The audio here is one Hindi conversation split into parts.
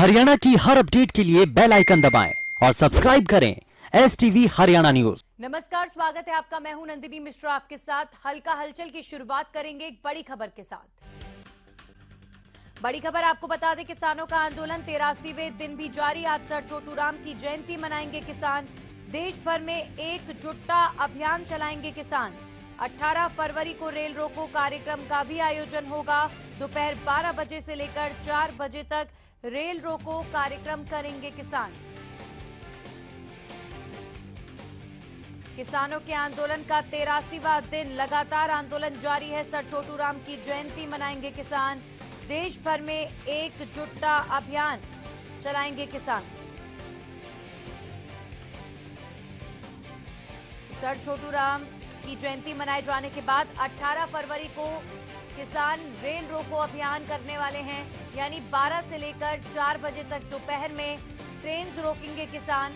हरियाणा की हर अपडेट के लिए बेल आइकन दबाएं और सब्सक्राइब करें STV हरियाणा न्यूज। नमस्कार, स्वागत है आपका। मैं हूं नंदिनी मिश्रा आपके साथ। हल्का हलचल की शुरुआत करेंगे एक बड़ी खबर के साथ। बड़ी खबर आपको बता दें, किसानों का आंदोलन 83वें दिन भी जारी। आज सर छोटू राम की जयंती मनाएंगे किसान। देश भर में एकजुटता अभियान चलाएंगे किसान। 18 फरवरी को रेल रोको कार्यक्रम का भी आयोजन होगा। दोपहर 12 बजे से लेकर 4 बजे तक रेल रोको कार्यक्रम करेंगे किसान। किसानों के आंदोलन का 83वां दिन, लगातार आंदोलन जारी है। सर छोटू राम की जयंती मनाएंगे किसान। देश भर में एकजुटता अभियान चलाएंगे किसान। सर छोटू राम की जयंती मनाए जाने के बाद 18 फरवरी को किसान रेल रोको अभियान करने वाले हैं, यानी 12 से लेकर 4 बजे तक दोपहर में ट्रेन रोकेंगे किसान।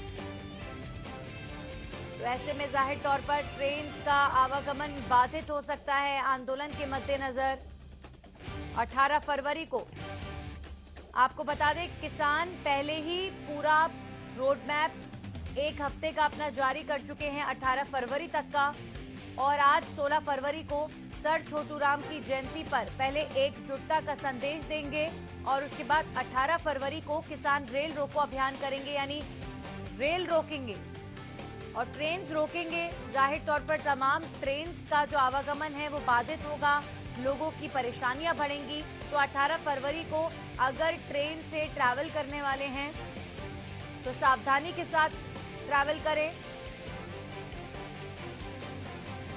तो ऐसे में जाहिर तौर पर ट्रेन का आवागमन बाधित हो सकता है। आंदोलन के मद्देनजर 18 फरवरी को आपको बता दें, किसान पहले ही पूरा रोड मैप एक हफ्ते का अपना जारी कर चुके हैं, 18 फरवरी तक का। और आज 16 फरवरी को सर छोटू राम की जयंती पर पहले एकजुटता का संदेश देंगे और उसके बाद 18 फरवरी को किसान रेल रोको अभियान करेंगे, यानी रेल रोकेंगे और ट्रेन रोकेंगे। जाहिर तौर पर तमाम ट्रेन का जो आवागमन है वो बाधित होगा, लोगों की परेशानियां बढ़ेंगी। तो 18 फरवरी को अगर ट्रेन से ट्रैवल करने वाले हैं तो सावधानी के साथ ट्रैवल करें।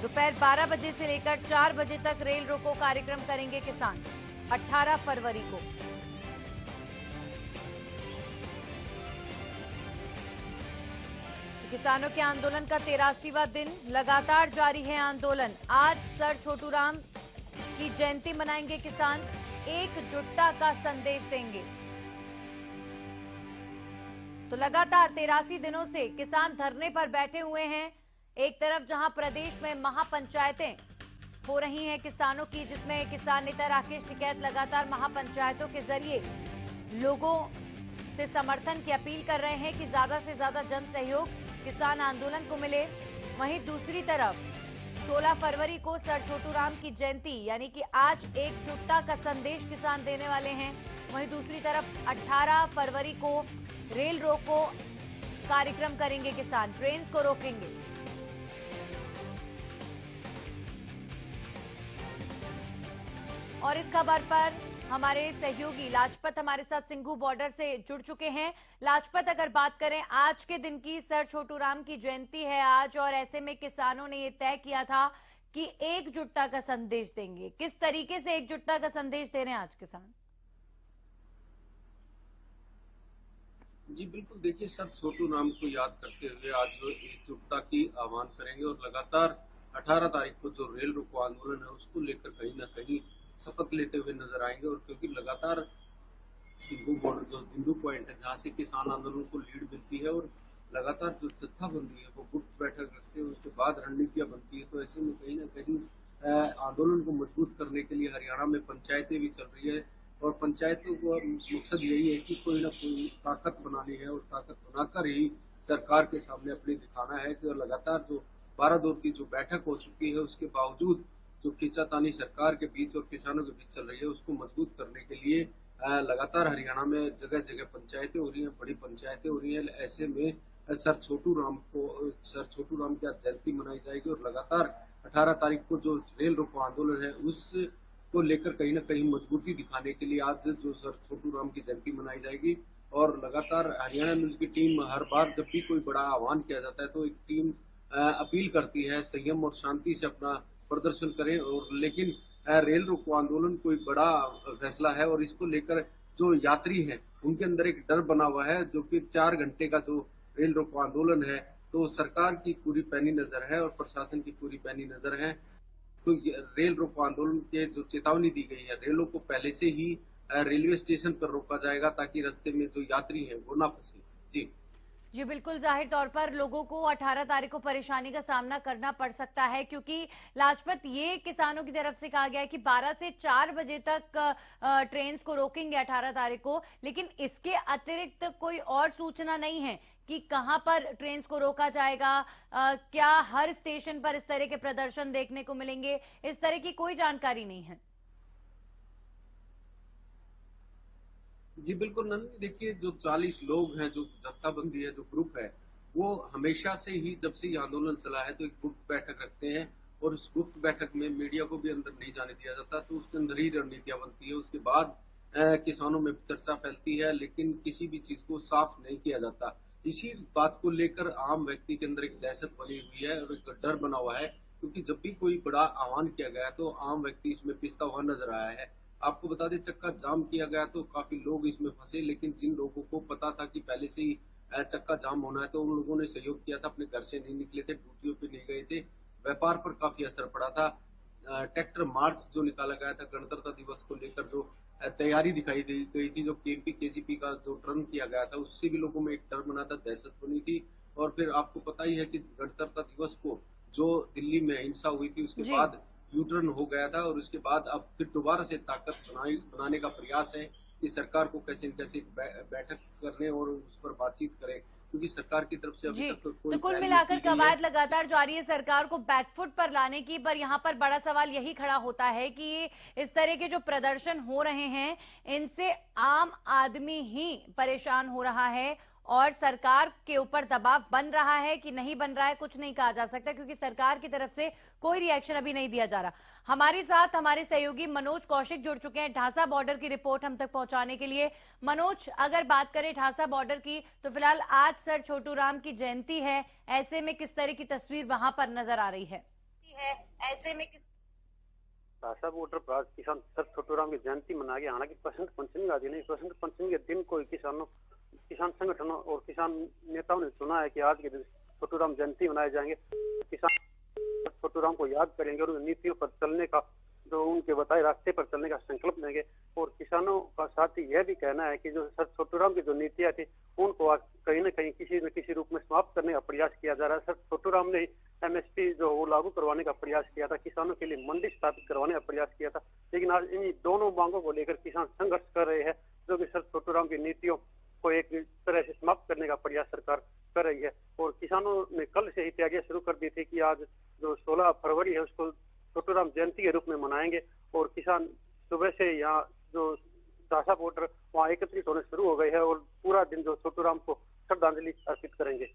दोपहर 12 बजे से लेकर 4 बजे तक रेल रोको कार्यक्रम करेंगे किसान 18 फरवरी को। किसानों के आंदोलन का 83वां दिन, लगातार जारी है आंदोलन। आज सर छोटू राम की जयंती मनाएंगे किसान, एकजुटता का संदेश देंगे। तो लगातार 83 दिनों से किसान धरने पर बैठे हुए हैं। एक तरफ जहां प्रदेश में महापंचायतें हो रही हैं किसानों की, जिसमें किसान नेता राकेश टिकैत लगातार महापंचायतों के जरिए लोगों से समर्थन की अपील कर रहे हैं कि ज्यादा से ज्यादा जन सहयोग किसान आंदोलन को मिले। वहीं दूसरी तरफ 16 फरवरी को सर छोटू राम की जयंती, यानी कि आज एकजुटता का संदेश किसान देने वाले हैं। वहीं दूसरी तरफ 18 फरवरी को रेल रोको कार्यक्रम करेंगे किसान, ट्रेन को रोकेंगे। और इस खबर पर हमारे सहयोगी लाजपत हमारे साथ सिंघू बॉर्डर से जुड़ चुके हैं। लाजपत, अगर बात करें आज के दिन की, सर छोटू राम की जयंती है आज और ऐसे में किसानों ने ये तय किया था कि एकजुटता का संदेश देंगे। किस तरीके से एकजुटता का संदेश दे रहे हैं आज किसान? जी बिल्कुल, देखिए सर छोटू राम को याद करते हुए आज एकजुटता की आह्वान करेंगे और लगातार 18 तारीख को जो रेल रोको आंदोलन है उसको लेकर कहीं ना कहीं शपथ लेते हुए नजर आएंगे। और क्योंकि लगातार सिंघू बॉर्डर जो बिंदु पॉइंट है जहाँ से किसान आंदोलन को लीड मिलती है और लगातार जो जत्थाबंदी है वो गुप्त बैठक रखते हैं, उसके बाद रणनीतियां बनती है। तो ऐसे में कहीं ना कहीं आंदोलन को मजबूत करने के लिए हरियाणा में पंचायतें भी चल रही है और पंचायतों को मकसद यही है कि कोई ना कोई ताकत बनानी है और ताकत बनाकर ही सरकार के सामने अपनी दिखाना है कि लगातार जो 12 दौर की जो बैठक हो चुकी है उसके बावजूद जो खींचातानी सरकार के बीच और किसानों के बीच चल रही है उसको मजबूत करने के लिए लगातार हरियाणा में जगह जगह पंचायतें हो रही हैं, बड़ी पंचायतें हो रही हैं। ऐसे में सर छोटू राम की आज जयंती मनाई जाएगी और लगातार 18 तारीख को जो रेल रोको आंदोलन है उसको लेकर कहीं ना कहीं मजबूती दिखाने के लिए आज जो सर छोटू राम की जयंती मनाई जाएगी। और लगातार हरियाणा न्यूज की टीम हर बार जब भी कोई बड़ा आह्वान किया जाता है तो एक टीम अपील करती है संयम और शांति से अपना प्रदर्शन करें। और लेकिन रेल रोको आंदोलन कोई बड़ा फैसला है और इसको लेकर जो यात्री हैं उनके अंदर एक डर बना हुआ है, जो कि 4 घंटे का जो रेल रोको आंदोलन है तो सरकार की पूरी पैनी नजर है और प्रशासन की पूरी पैनी नजर है। तो रेल रोको आंदोलन के जो चेतावनी दी गई है, रेलों को पहले से ही रेलवे स्टेशन पर रोका जाएगा ताकि रास्ते में जो यात्री हैं वो ना फंसे। जी जी बिल्कुल, जाहिर तौर पर लोगों को 18 तारीख को परेशानी का सामना करना पड़ सकता है, क्योंकि लाजपत ये किसानों की तरफ से कहा गया है कि 12 से 4 बजे तक ट्रेन को रोकेंगे 18 तारीख को, लेकिन इसके अतिरिक्त कोई और सूचना नहीं है कि कहां पर ट्रेन को रोका जाएगा। क्या हर स्टेशन पर इस तरह के प्रदर्शन देखने को मिलेंगे, इस तरह की कोई जानकारी नहीं है। जी बिल्कुल नंदनी, देखिए जो 40 लोग हैं, जो जत्थाबंदी है, जो ग्रुप है, वो हमेशा से ही जब से ये आंदोलन चला है तो एक गुप्त बैठक रखते हैं और उस गुप्त बैठक में मीडिया को भी अंदर नहीं जाने दिया जाता, तो उसके अंदर ही रणनीतियां बनती है। उसके बाद किसानों में चर्चा फैलती है, लेकिन किसी भी चीज को साफ नहीं किया जाता। इसी बात को लेकर आम व्यक्ति के अंदर एक दहशत बनी हुई है और एक डर बना हुआ है, क्योंकि जब भी कोई बड़ा आह्वान किया गया तो आम व्यक्ति इसमें पिसता हुआ नजर आया है। आपको बता दें, चक्का जाम किया गया तो काफी लोग इसमें फंसे, लेकिन जिन लोगों को पता था कि पहले से ही चक्का जाम होना है तो उन लोगों ने सहयोग किया था, अपने घर से नहीं निकले थे, ड्यूटियों पे नहीं गए थे। व्यापार पर काफी असर पड़ा था। ट्रैक्टर मार्च जो निकाला गया था गणतंत्र दिवस को लेकर, जो तैयारी दिखाई दी गई थी, जो केपी केजीपी का जो टर्न किया गया था, उससे भी लोगों में एक डर बना था, दहशत बनी थी। और फिर आपको पता ही है कि गणतंत्र दिवस को जो दिल्ली में हिंसा हुई थी, उसके बाद यूटर्न हो गया था और उसके बाद अब फिर दोबारा से ताकत बनाने का प्रयास है कि सरकार को कैसे न कैसे बैठक करने और उस पर बातचीत करें, क्योंकि सरकार की तरफ से अभी तक कोई तो कुल मिलाकर कवायद लगातार जारी है सरकार को बैकफुट पर लाने की, पर यहाँ पर बड़ा सवाल यही खड़ा होता है कि इस तरह के जो प्रदर्शन हो रहे हैं इनसे आम आदमी ही परेशान हो रहा है और सरकार के ऊपर दबाव बन रहा है कि नहीं बन रहा है कुछ नहीं कहा जा सकता, क्योंकि सरकार की तरफ से कोई रिएक्शन अभी नहीं दिया जा रहा। हमारे साथ हमारे सहयोगी मनोज कौशिक जुड़ चुके हैं ढांसा बॉर्डर की रिपोर्ट हम तक पहुंचाने के लिए। मनोज, अगर बात करें ढांसा बॉर्डर की तो फिलहाल आज सर छोटू राम की जयंती है, ऐसे में किस तरह की तस्वीर वहां पर नजर आ रही है? ऐसे में ढांसा बॉर्डर पर आज किसान सर छोटू राम की जयंती मनाई गई। हालांकि बसंत पंचमी का दिन है, बसंत पंचमी के दिन को किसान संगठनों और किसान नेताओं ने चुना है कि आज के दिन छोटू राम जयंती मनाए जाएंगे। किसान छोटू राम को याद करेंगे और नीतियों पर चलने का, जो उनके बताए रास्ते पर चलने का संकल्प लेंगे। और किसानों का साथ ही यह भी कहना है कि जो सर छोटू राम की जो नीतियां थी उनको आज कहीं न कहीं किसी न किसी रूप में समाप्त करने का प्रयास किया जा रहा है। सर छोटू राम ने एमएसपी जो वो लागू करवाने का प्रयास किया था, किसानों के लिए मंडी स्थापित करवाने का प्रयास किया था, लेकिन आज इन दोनों मांगों को लेकर किसान संघर्ष कर रहे हैं, जो कि सर छोटू राम की नीतियों को एक तरह से समाप्त करने का प्रयास सरकार कर रही है। और किसानों ने कल से ही तैयारियां शुरू कर दी थी कि आज जो 16 फरवरी है उसको छोटू राम जयंती के रूप में मनाएंगे और किसान सुबह से यहाँ जो ढांसा बॉर्डर वहाँ एकत्रित होने शुरू हो गए हैं और पूरा दिन जो छोटू राम को श्रद्धांजलि अर्पित करेंगे।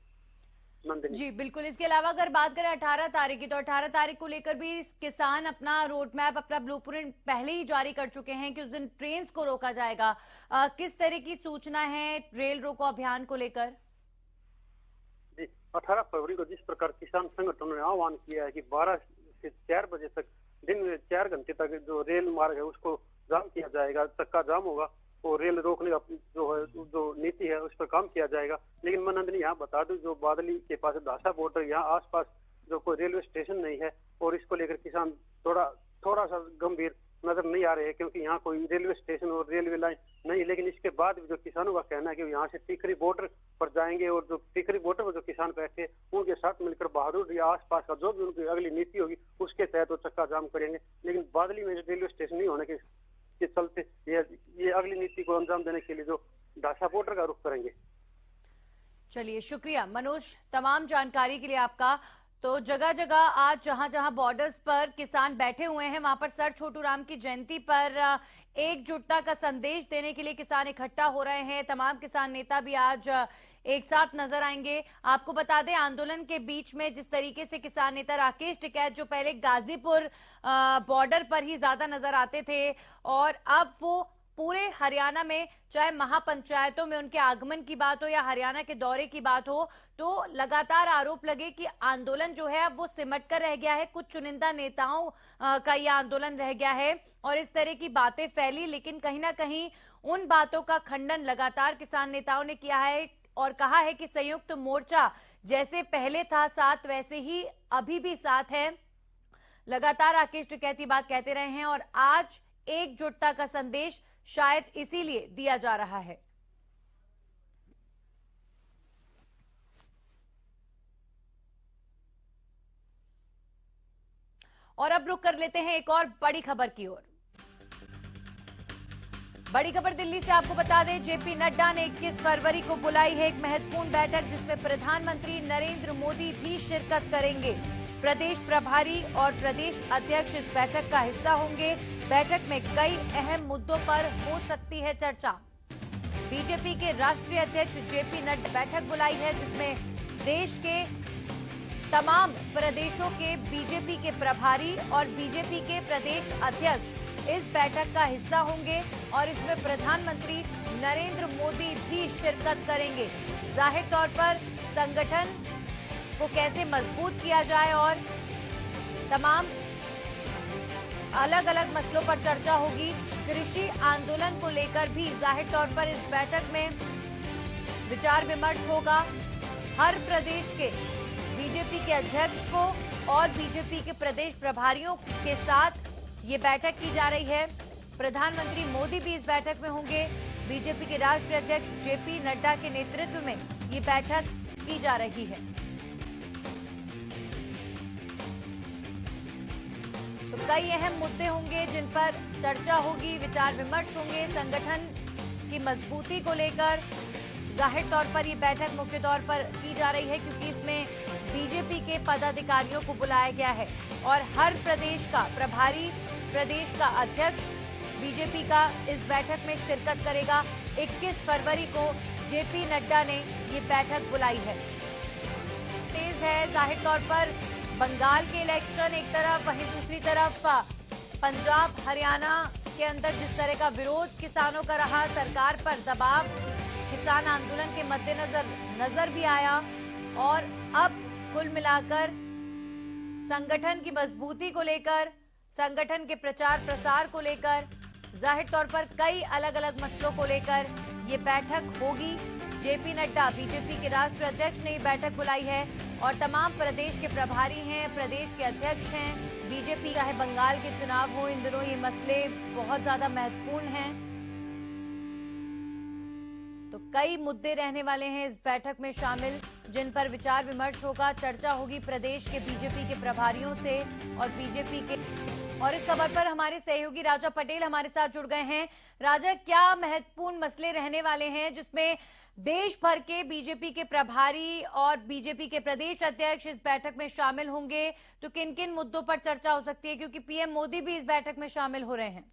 जी बिल्कुल, इसके अलावा अगर बात करें 18 तारीख की, तो 18 तारीख को लेकर भी किसान अपना रोड मैप, अपना ब्लूप्रिंट पहले ही जारी कर चुके हैं कि उस दिन ट्रेन को रोका जाएगा। किस तरह की सूचना है रेल रोको अभियान को लेकर? जी 18 फरवरी को जिस प्रकार किसान संगठनों ने आह्वान किया है कि 12 से 4 बजे तक, दिन में 4 घंटे तक जो रेल मार्ग है उसको जाम किया जाएगा, चक्का जाम होगा और रेल रोकने का जो नीति है उस पर काम किया जाएगा। लेकिन मैं नंदनी यहाँ बता दूं, जो बादली के पास ढांसा बॉर्डर, यहाँ आसपास जो कोई रेलवे स्टेशन नहीं है और इसको लेकर किसान थोड़ा सा गंभीर नजर नहीं आ रहे हैं, क्योंकि यहाँ कोई रेलवे स्टेशन और रेलवे लाइन नहीं। लेकिन इसके बाद भी जो किसानों का कहना है कि यहाँ से टिकरी बॉर्डर पर जाएंगे और जो टिकरी बॉर्डर पर जो किसान बैठे उनके साथ मिलकर बहादुर या आसपास का जो भी उनकी अगली नीति होगी उसके तहत वो चक्का जाम करेंगे। लेकिन बादली में रेलवे स्टेशन नहीं होने के चलते ये अगली नीति को अंजाम देने के लिए जो ढांसा बॉर्डर का रुख करेंगे। चलिए, शुक्रिया मनोज तमाम जानकारी के लिए आपका। तो जगह जगह आज जहां जहां बॉर्डर्स पर किसान बैठे हुए हैं वहां पर सर छोटू राम की जयंती पर एकजुटता का संदेश देने के लिए किसान इकट्ठा हो रहे हैं। तमाम किसान नेता भी आज एक साथ नजर आएंगे। आपको बता दें, आंदोलन के बीच में जिस तरीके से किसान नेता राकेश टिकैत, जो पहले गाजीपुर बॉर्डर पर ही ज्यादा नजर आते थे और अब वो पूरे हरियाणा में, चाहे महापंचायतों में उनके आगमन की बात हो या हरियाणा के दौरे की बात हो, तो लगातार आरोप लगे कि आंदोलन जो है अब वो सिमट कर रह गया है, कुछ चुनिंदा नेताओं का यह आंदोलन रह गया है और इस तरह की बातें फैली। लेकिन कहीं ना कहीं उन बातों का खंडन लगातार किसान नेताओं ने किया है और कहा है कि संयुक्त मोर्चा जैसे पहले था साथ, वैसे ही अभी भी साथ है। लगातार राकेश टिकैत बात कहते रहे हैं और आज एकजुटता का संदेश शायद इसीलिए दिया जा रहा है। और अब रुक कर लेते हैं एक और बड़ी खबर की ओर। बड़ी खबर दिल्ली से आपको बता दें, जेपी नड्डा ने 21 फरवरी को बुलाई है एक महत्वपूर्ण बैठक, जिसमें प्रधानमंत्री नरेंद्र मोदी भी शिरकत करेंगे। प्रदेश प्रभारी और प्रदेश अध्यक्ष इस बैठक का हिस्सा होंगे। बैठक में कई अहम मुद्दों पर हो सकती है चर्चा। बीजेपी के राष्ट्रीय अध्यक्ष जेपी नड्डा बैठक बुलाई है, जिसमें देश के तमाम प्रदेशों के बीजेपी के प्रभारी और बीजेपी के प्रदेश अध्यक्ष इस बैठक का हिस्सा होंगे और इसमें प्रधानमंत्री नरेंद्र मोदी भी शिरकत करेंगे। जाहिर तौर पर संगठन को कैसे मजबूत किया जाए और तमाम अलग अलग मसलों पर चर्चा होगी। कृषि आंदोलन को लेकर भी जाहिर तौर पर इस बैठक में विचार विमर्श होगा। हर प्रदेश के बीजेपी के अध्यक्ष को और बीजेपी के प्रदेश प्रभारियों के साथ ये बैठक की जा रही है। प्रधानमंत्री मोदी भी इस बैठक में होंगे। बीजेपी के राष्ट्रीय अध्यक्ष जेपी नड्डा के नेतृत्व में ये बैठक की जा रही है। तो कई अहम मुद्दे होंगे जिन पर चर्चा होगी, विचार विमर्श होंगे। संगठन की मजबूती को लेकर जाहिर तौर पर ये बैठक मुख्य तौर पर की जा रही है, क्योंकि इसमें बीजेपी के पदाधिकारियों को बुलाया गया है और हर प्रदेश का प्रभारी, प्रदेश का अध्यक्ष बीजेपी का इस बैठक में शिरकत करेगा। 21 फरवरी को जेपी नड्डा ने ये बैठक बुलाई है। तेज है जाहिर तौर पर बंगाल के इलेक्शन एक तरफ, वहीं दूसरी तरफ पंजाब हरियाणा के अंदर जिस तरह का विरोध किसानों का रहा, सरकार पर दबाव किसान आंदोलन के मद्देनजर नजर भी आया और अब कुल मिलाकर संगठन की मजबूती को लेकर, संगठन के प्रचार प्रसार को लेकर, जाहिर तौर पर कई अलग अलग मसलों को लेकर ये बैठक होगी। जेपी नड्डा बीजेपी के राष्ट्रीय अध्यक्ष ने ये बैठक बुलाई है और तमाम प्रदेश के प्रभारी हैं, प्रदेश के अध्यक्ष हैं। बीजेपी चाहे बंगाल के चुनाव हो, इन दिनों ये मसले बहुत ज्यादा महत्वपूर्ण हैं, तो कई मुद्दे रहने वाले हैं इस बैठक में शामिल, जिन पर विचार विमर्श होगा। चर्चा होगी प्रदेश के बीजेपी के प्रभारियों से और बीजेपी के। और इस खबर पर हमारे सहयोगी राजा पटेल हमारे साथ जुड़ गए हैं। राजा, क्या महत्वपूर्ण मसले रहने वाले हैं जिसमें देश भर के बीजेपी के प्रभारी और बीजेपी के प्रदेश अध्यक्ष इस बैठक में शामिल होंगे? तो किन किन मुद्दों पर चर्चा हो सकती है, क्योंकि पीएम मोदी भी इस बैठक में शामिल हो रहे हैं?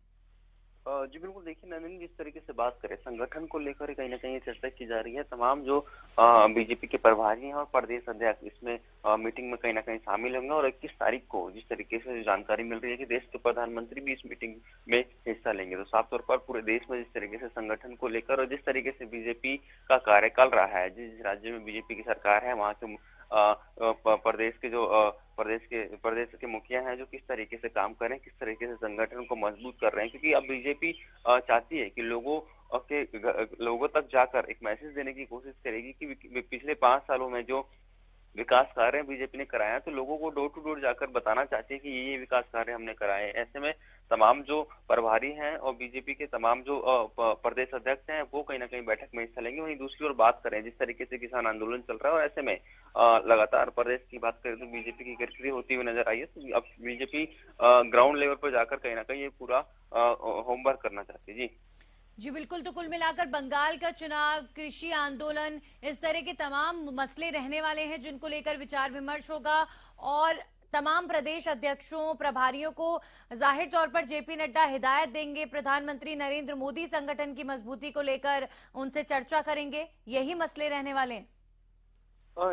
जी बिल्कुल, देखिए नंदिनी, जिस तरीके से बात करें संगठन को लेकर कहीं ना कहीं चर्चा की जा रही है। तमाम जो बीजेपी के प्रभारी हैं और प्रदेश अध्यक्ष इसमें मीटिंग में कहीं ना कहीं शामिल होंगे और 21 तारीख को जिस तरीके से जानकारी मिल रही है कि देश के प्रधानमंत्री भी इस मीटिंग में हिस्सा लेंगे, तो साफ तौर पर पूरे देश में जिस तरीके से संगठन को लेकर और जिस तरीके से बीजेपी का कार्यकाल रहा है, जिस राज्य में बीजेपी की सरकार है वहाँ के प्रदेश के जो प्रदेश के मुखिया हैं जो किस तरीके से काम कर रहे हैं, किस तरीके से संगठन को मजबूत कर रहे हैं, क्योंकि अब बीजेपी चाहती है कि लोगों तक जाकर एक मैसेज देने की कोशिश करेगी कि पिछले 5 सालों में जो विकास कार्य बीजेपी ने कराया है, तो लोगों को डोर टू डोर जाकर बताना चाहती है कि ये विकास कार्य हमने कराए हैं। ऐसे में तमाम जो प्रभारी हैं और बीजेपी के तमाम जो प्रदेश अध्यक्ष हैं वो कहीं ना कहीं बैठक में हिस्सा लेंगे। वहीं दूसरी ओर बात करें, जिस तरीके से किसान आंदोलन चल रहा है और ऐसे में लगातार प्रदेश की बात करें तो बीजेपी की गिरफ्तारी होती हुई नजर आई है। तो अब बीजेपी ग्राउंड लेवल पर जाकर कहीं ना कहीं ये पूरा होमवर्क करना चाहती है। जी बिल्कुल, तो कुल मिलाकर बंगाल का चुनाव, कृषि आंदोलन, इस तरह के तमाम मसले रहने वाले हैं जिनको लेकर विचार विमर्श होगा और तमाम प्रदेश अध्यक्षों, प्रभारियों को जाहिर तौर पर जेपी नड्डा हिदायत देंगे। प्रधानमंत्री नरेंद्र मोदी संगठन की मजबूती को लेकर उनसे चर्चा करेंगे। यही मसले रहने वाले हैं।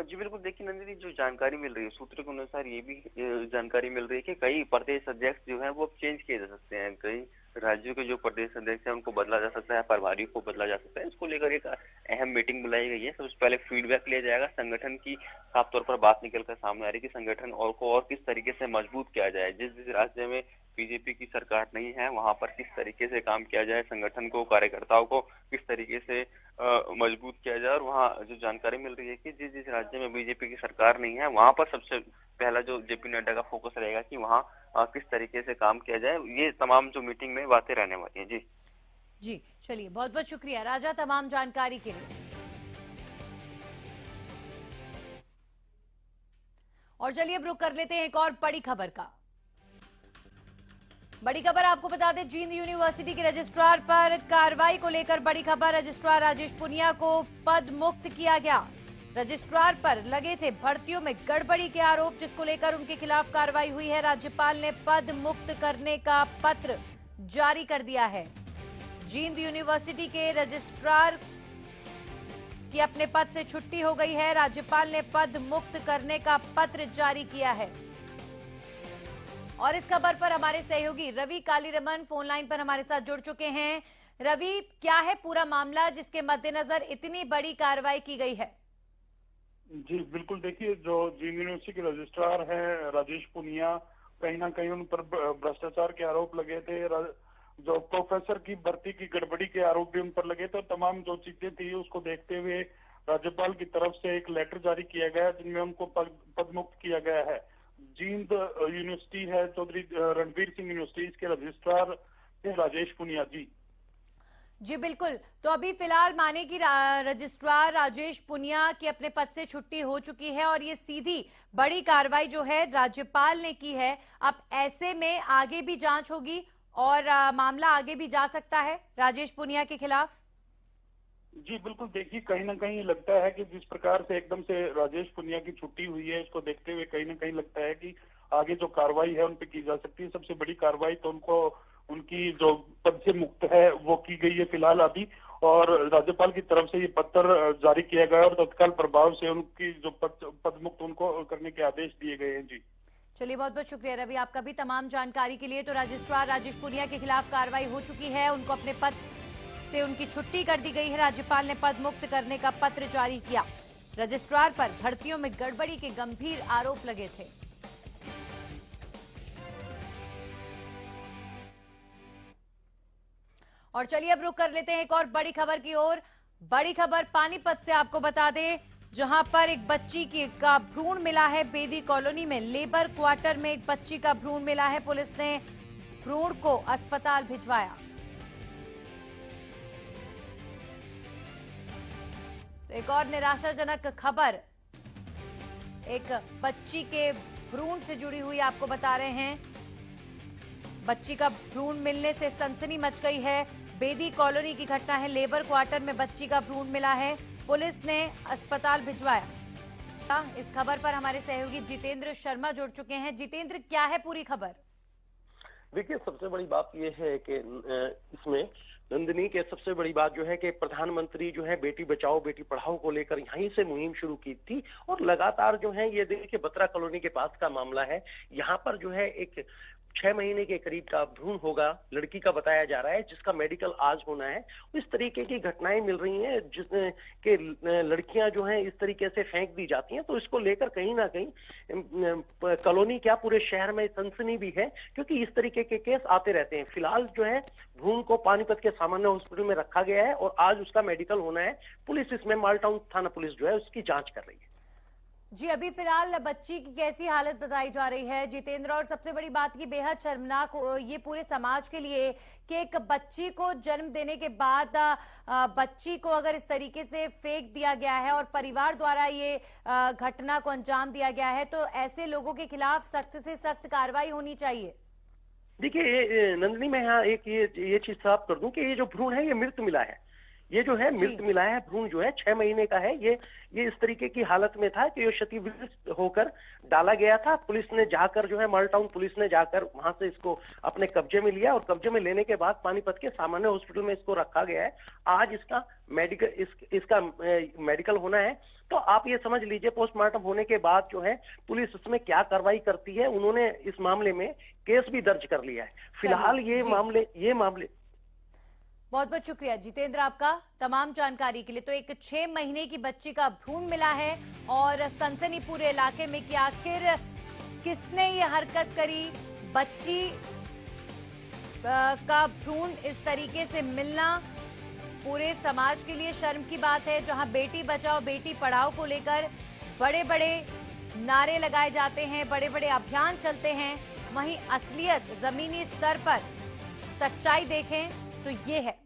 जी बिल्कुल, देखिए नंदिनी, जो जानकारी मिल रही है सूत्रों के अनुसार ये भी जानकारी मिल रही है कि कई प्रदेश अध्यक्ष जो हैं वो अब चेंज किए जा सकते हैं। कई राज्यों के जो प्रदेश अध्यक्ष हैं उनको बदला जा सकता है, प्रभारियों को बदला जा सकता है। इसको लेकर एक अहम मीटिंग बुलाई गई है। सबसे पहले फीडबैक लिया जाएगा। संगठन की साफ तौर पर बात निकलकर सामने आ रही है कि संगठन और किस तरीके से मजबूत किया जाए। जिस राज्य में बीजेपी की सरकार नहीं है वहां पर किस तरीके से काम किया जाए, संगठन को, कार्यकर्ताओं को किस तरीके से मजबूत किया जाए। और वहाँ जो जानकारी मिल रही है कि जिस राज्य में बीजेपी की सरकार नहीं है वहां पर सबसे पहला जो जेपी नड्डा का फोकस रहेगा कि वहाँ किस तरीके से काम किया जाए। ये तमाम जो मीटिंग में बातें रहने वाली हैं। जी चलिए, बहुत बहुत शुक्रिया राजा तमाम जानकारी के लिए। और चलिए अब रुक कर लेते हैं एक और बड़ी खबर का। बड़ी खबर आपको बता दें, जींद यूनिवर्सिटी के रजिस्ट्रार पर कार्रवाई को लेकर बड़ी खबर। रजिस्ट्रार राजेश पुनिया को पद मुक्त किया गया। रजिस्ट्रार पर लगे थे भर्तियों में गड़बड़ी के आरोप, जिसको लेकर उनके खिलाफ कार्रवाई हुई है। राज्यपाल ने पद मुक्त करने का पत्र जारी कर दिया है। जींद यूनिवर्सिटी के रजिस्ट्रार की अपने पद से छुट्टी हो गई है। राज्यपाल ने पद मुक्त करने का पत्र जारी किया है। और इस खबर पर हमारे सहयोगी रवि कालीरमन फोन लाइन पर हमारे साथ जुड़ चुके हैं। रवि, क्या है पूरा मामला जिसके मद्देनजर इतनी बड़ी कार्रवाई की गई है? जी बिल्कुल, देखिए जो जींद यूनिवर्सिटी के रजिस्ट्रार हैं राजेश पुनिया, कहीं ना कहीं उन पर भ्रष्टाचार के आरोप लगे थे। जो प्रोफेसर की भर्ती की गड़बड़ी के आरोप भी उन पर लगे थे। तमाम जो चीजें थी उसको देखते हुए राज्यपाल की तरफ से एक लेटर जारी किया गया जिनमें उनको पद मुक्त किया गया है। जींद यूनिवर्सिटी है चौधरी रणवीर सिंह यूनिवर्सिटी, इसके रजिस्ट्रार राजेश पुनिया जी बिल्कुल। तो अभी फिलहाल माने कि रजिस्ट्रार राजेश पुनिया की अपने पद से छुट्टी हो चुकी है और ये सीधी बड़ी कार्रवाई जो है राज्यपाल ने की है। अब ऐसे में आगे भी जांच होगी और मामला आगे भी जा सकता है राजेश पुनिया के खिलाफ। जी बिल्कुल, देखिए कहीं ना कहीं लगता है कि जिस प्रकार से एकदम से राजेश पुनिया की छुट्टी हुई है, इसको देखते हुए कहीं ना कहीं लगता है कि आगे जो कार्रवाई है उन पे की जा सकती है। सबसे बड़ी कार्रवाई तो उनको उनकी जो पद से मुक्त है वो की गई है फिलहाल अभी, और राज्यपाल की तरफ से ये पत्र जारी किया गया और तत्काल प्रभाव से उनकी जो पद मुक्त उनको करने के आदेश दिए गए हैं। जी चलिए, बहुत बहुत शुक्रिया रवि आपका भी तमाम जानकारी के लिए। तो रजिस्ट्रार राजेश पुनिया के खिलाफ कार्रवाई हो चुकी है, उनको अपने पद से उनकी छुट्टी कर दी गई है। राज्यपाल ने पद मुक्त करने का पत्र जारी किया। रजिस्ट्रार पर भर्तियों में गड़बड़ी के गंभीर आरोप लगे थे। और चलिए अब रुक कर लेते हैं एक और बड़ी खबर की ओर। बड़ी खबर पानीपत से आपको बता दें, जहां पर एक बच्ची का भ्रूण मिला है। बेदी कॉलोनी में लेबर क्वार्टर में एक बच्ची का भ्रूण मिला है। पुलिस ने भ्रूण को अस्पताल भिजवाया। तो एक और निराशाजनक खबर एक बच्ची के भ्रूण से जुड़ी हुई आपको बता रहे हैं। बच्ची का भ्रूण मिलने से सनसनी मच गई है। बेदी कॉलोनी की घटना है। लेबर क्वार्टर में बच्ची का भ्रूण मिला है। पुलिस ने अस्पताल भिजवाया। इस खबर पर हमारे सहयोगी जितेंद्र शर्मा जुड़ चुके हैं। जितेंद्र, क्या है पूरी खबर? देखिए, सबसे बड़ी बात यह है कि इसमें नंदिनी के सबसे बड़ी बात जो है कि प्रधानमंत्री जो है बेटी बचाओ बेटी पढ़ाओ को लेकर यहीं से मुहिम शुरू की थी और लगातार जो है ये देखिए बत्रा कॉलोनी के पास का मामला है। यहाँ पर जो है एक 6 महीने के करीब का भ्रूण होगा, लड़की का बताया जा रहा है, जिसका मेडिकल आज होना है। इस तरीके की घटनाएं मिल रही हैं जिसमें कि लड़कियां जो हैं इस तरीके से फेंक दी जाती हैं। तो इसको लेकर कहीं ना कहीं कॉलोनी क्या पूरे शहर में सनसनी भी है, क्योंकि इस तरीके के केस आते रहते हैं। फिलहाल जो है भ्रूण को पानीपत के सामान्य हॉस्पिटल में रखा गया है और आज उसका मेडिकल होना है। पुलिस इसमें मालटाउन थाना पुलिस जो है उसकी जांच कर रही है। जी, अभी फिलहाल बच्ची की कैसी हालत बताई जा रही है जितेंद्र? और सबसे बड़ी बात की बेहद शर्मनाक ये पूरे समाज के लिए कि एक बच्ची को जन्म देने के बाद बच्ची को अगर इस तरीके से फेंक दिया गया है और परिवार द्वारा ये घटना को अंजाम दिया गया है, तो ऐसे लोगों के खिलाफ सख्त से सख्त कार्रवाई होनी चाहिए। देखिए नंदिनी, मैं यहाँ एक ये चीज साफ कर दूं कि ये जो भ्रूण है ये मृत मिला है। ये जो है मृत मिला है भ्रूण जो है 6 महीने का है। ये इस तरीके की हालत में था कि ये क्षतिग्रस्त होकर डाला गया था। पुलिस ने जाकर जो है मालटाउन पुलिस ने जाकर वहां से इसको अपने कब्जे में लिया और कब्जे में लेने के बाद पानीपत के सामान्य हॉस्पिटल में इसको रखा गया है। आज इसका मेडिकल होना है। तो आप ये समझ लीजिए पोस्टमार्टम होने के बाद जो है पुलिस उसमें क्या कार्रवाई करती है। उन्होंने इस मामले में केस भी दर्ज कर लिया है। फिलहाल ये मामले बहुत बहुत शुक्रिया जितेंद्र आपका तमाम जानकारी के लिए। तो एक 6 महीने की बच्ची का भ्रूण मिला है और सनसनी पूरे इलाके में कि आखिर किसने ये हरकत करी। बच्ची का भ्रूण इस तरीके से मिलना पूरे समाज के लिए शर्म की बात है। जहां बेटी बचाओ बेटी पढ़ाओ को लेकर बड़े बड़े नारे लगाए जाते हैं, बड़े बड़े अभियान चलते हैं, वहीं असलियत जमीनी स्तर पर सच्चाई देखें तो ये है।